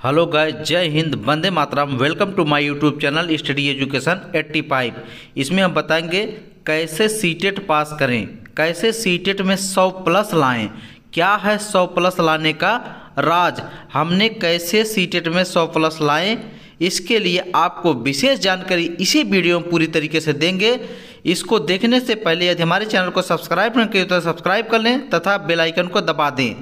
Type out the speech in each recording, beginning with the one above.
Hello guys, जय हिंद, वंदे मातरम। Welcome to my YouTube channel study education 85। इसमें हम बताएंगे कैसे सीटेट पास करें, कैसे सीटेट में 100 प्लस लाएं, क्या है 100 प्लस लाने का राज, हमने कैसे सीटेट में 100 प्लस लाएं। इसके लिए आपको विशेष जानकारी इसी वीडियो में पूरी तरीके से देंगे। इसको देखने से पहले यदि हमारे चैनल को सब्सक्राइब नहीं किया तो सब्सक्राइब कर लें तथा बेल आइकन को दबा दें।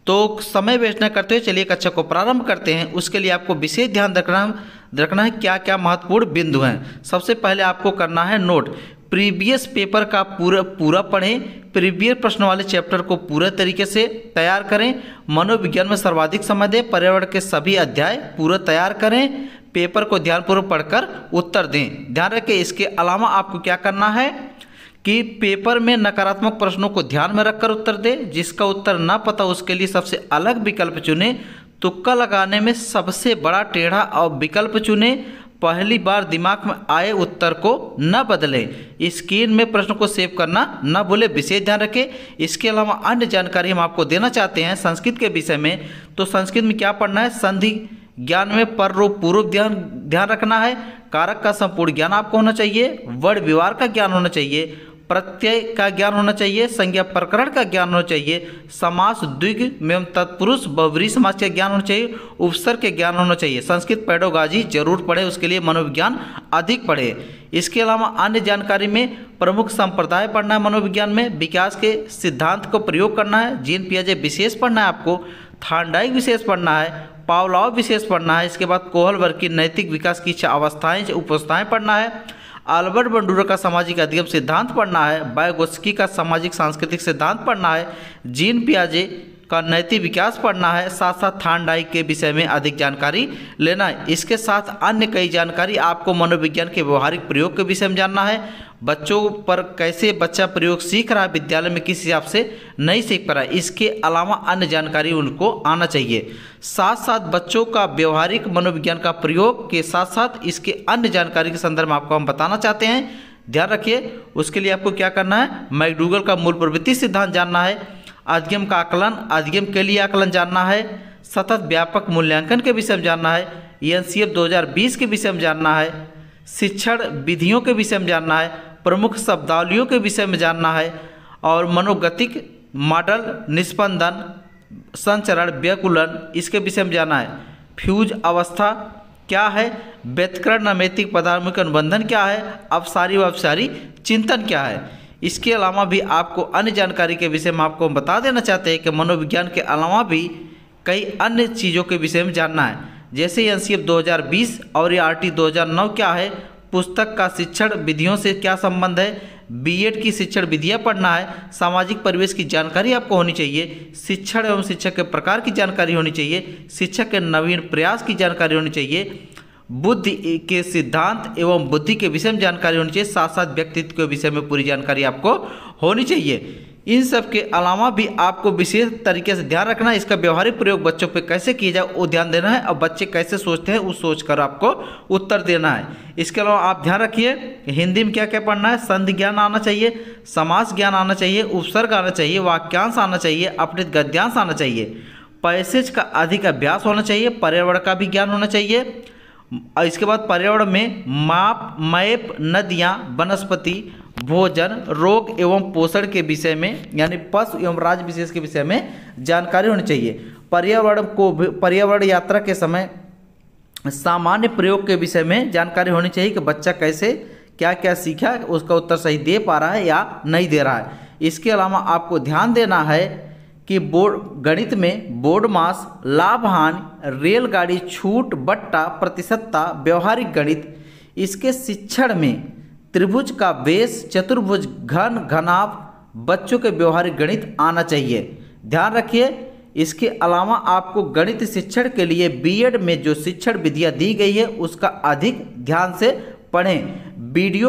तो समय वेस्ट न करते हुए चलिए कक्षा को प्रारंभ करते हैं। उसके लिए आपको विशेष ध्यान रखना है क्या क्या महत्वपूर्ण बिंदु हैं। सबसे पहले आपको करना है नोट, प्रीवियस पेपर का पूरा पढ़ें, प्रीवियस प्रश्न वाले चैप्टर को पूरे तरीके से तैयार करें, मनोविज्ञान में सर्वाधिक समय दें, पर्यावरण के सभी अध्याय पूरा तैयार करें, पेपर को ध्यानपूर्वक पढ़कर उत्तर दें। ध्यान रखें, इसके अलावा आपको क्या करना है कि पेपर में नकारात्मक प्रश्नों को ध्यान में रखकर उत्तर दें। जिसका उत्तर ना पता उसके लिए सबसे अलग विकल्प चुनें। तुक्का लगाने में सबसे बड़ा टेढ़ा और विकल्प चुनें। पहली बार दिमाग में आए उत्तर को न बदलें। स्क्रीन में प्रश्न को सेव करना न भूलें, विशेष ध्यान रखें। इसके अलावा अन्य जानकारी हम आपको देना चाहते हैं संस्कृत के विषय में। तो संस्कृत में क्या पढ़ना है, संधि ज्ञान में पर रूप पूर्व ध्यान रखना है, कारक का संपूर्ण ज्ञान आपको होना चाहिए, वर्ण व्यवहार का ज्ञान होना चाहिए, प्रत्यय का ज्ञान होना चाहिए, संज्ञा प्रकरण का ज्ञान होना चाहिए, समास द्विगु एवं तत्पुरुष बहुब्रीहि समास का ज्ञान होना चाहिए, उपसर्ग के ज्ञान होना चाहिए। संस्कृत पेडागॉजी जरूर पढ़े, उसके लिए मनोविज्ञान अधिक पढ़े। इसके अलावा अन्य जानकारी में प्रमुख संप्रदाय पढ़ना है, मनोविज्ञान में विकास के सिद्धांत को प्रयोग करना है, जीन पियाजे विशेष पढ़ना है आपको, थार्नडाइक विशेष पढ़ना है, पावलॉव विशेष पढ़ना है। इसके बाद कोहलबर्ग की नैतिक विकास की अवस्थाएं उपस्थाएं पढ़ना है, अल्बर्ट बंडूरा का सामाजिक अधिगम सिद्धांत पढ़ना है, वाइगोत्स्की का सामाजिक सांस्कृतिक सिद्धांत पढ़ना है, जीन पियाजे का नैतिक विकास पढ़ना है, साथ साथ थार्नडाइक के विषय में अधिक जानकारी लेना है। इसके साथ अन्य कई जानकारी आपको मनोविज्ञान के व्यवहारिक प्रयोग के विषय में जानना है, बच्चों पर कैसे बच्चा प्रयोग सीख रहा है, विद्यालय में किस हिसाब से नहीं सीख पा रहा है। इसके अलावा अन्य जानकारी उनको आना चाहिए। साथ साथ बच्चों का व्यवहारिक मनोविज्ञान का प्रयोग के साथ साथ इसके अन्य जानकारी के संदर्भ में आपको हम बताना चाहते हैं। ध्यान रखिए, उसके लिए आपको क्या करना है, मैकडूगल का मूल प्रवृत्ति सिद्धांत जानना है, अधिगम का आकलन, अधिगम के लिए आकलन जानना है, सतत व्यापक मूल्यांकन के विषय में जानना है, एनसीएफ 2020 के विषय में जानना है, शिक्षण विधियों के विषय में जानना है, प्रमुख शब्दावलियों के विषय में जानना है, और मनोगतिक मॉडल, निस्पंदन, संचरण, व्याकुलन, इसके विषय में जानना है। फ्यूज अवस्था क्या है, व्युत्क्रमण नैमित्तिक पदानुक्रमिक अनुबंधन क्या है, अपसारी व अपसारी चिंतन क्या है। इसके अलावा भी आपको अन्य जानकारी के विषय में आपको बता देना चाहते हैं कि मनोविज्ञान के अलावा भी कई अन्य चीज़ों के विषय में जानना है, जैसे एनसीएफ 2020 और आरटी 2009 क्या है, पुस्तक का शिक्षण विधियों से क्या संबंध है, बीएड की शिक्षण विधियाँ पढ़ना है, सामाजिक परिवेश की जानकारी आपको होनी चाहिए, शिक्षण एवं शिक्षक के प्रकार की जानकारी होनी चाहिए, शिक्षक के नवीन प्रयास की जानकारी होनी चाहिए, बुद्धि के सिद्धांत एवं बुद्धि के विषय में जानकारी होनी चाहिए, साथ साथ व्यक्तित्व के विषय में पूरी जानकारी आपको होनी चाहिए। इन सब के अलावा भी आपको विशेष तरीके से ध्यान रखना है, इसका व्यवहारिक प्रयोग बच्चों पे कैसे किया जाए वो ध्यान देना है, और बच्चे कैसे सोचते हैं उस सोच कर आपको उत्तर देना है। इसके अलावा आप ध्यान रखिए, हिंदी में क्या क्या पढ़ना है, संधि ज्ञान आना चाहिए, समास ज्ञान आना चाहिए, उपसर्ग आना चाहिए, वाक्यांश आना चाहिए, अपठित गद्यांश आना चाहिए, पैसेज का अधिक अभ्यास होना चाहिए, पर्यावरण का भी ज्ञान होना चाहिए। इसके बाद पर्यावरण में मैप, नदियाँ, वनस्पति, भोजन, रोग एवं पोषण के विषय में यानी पशु एवं राज्य विशेष के विषय में जानकारी होनी चाहिए। पर्यावरण यात्रा के समय सामान्य प्रयोग के विषय में जानकारी होनी चाहिए कि बच्चा कैसे क्या क्या सीखा, उसका उत्तर सही दे पा रहा है या नहीं दे रहा है। इसके अलावा आपको ध्यान देना है कि गणित में बोर्ड मास, लाभ हानि, रेलगाड़ी, छूट, बट्टा, प्रतिशतता, व्यवहारिक गणित, इसके शिक्षण में त्रिभुज का बेस, चतुर्भुज, घन, घनाभ, बच्चों के व्यवहारिक गणित आना चाहिए। ध्यान रखिए, इसके अलावा आपको गणित शिक्षण के लिए बीएड में जो शिक्षण विधियाँ दी गई है उसका अधिक ध्यान से पढ़ें। वीडियो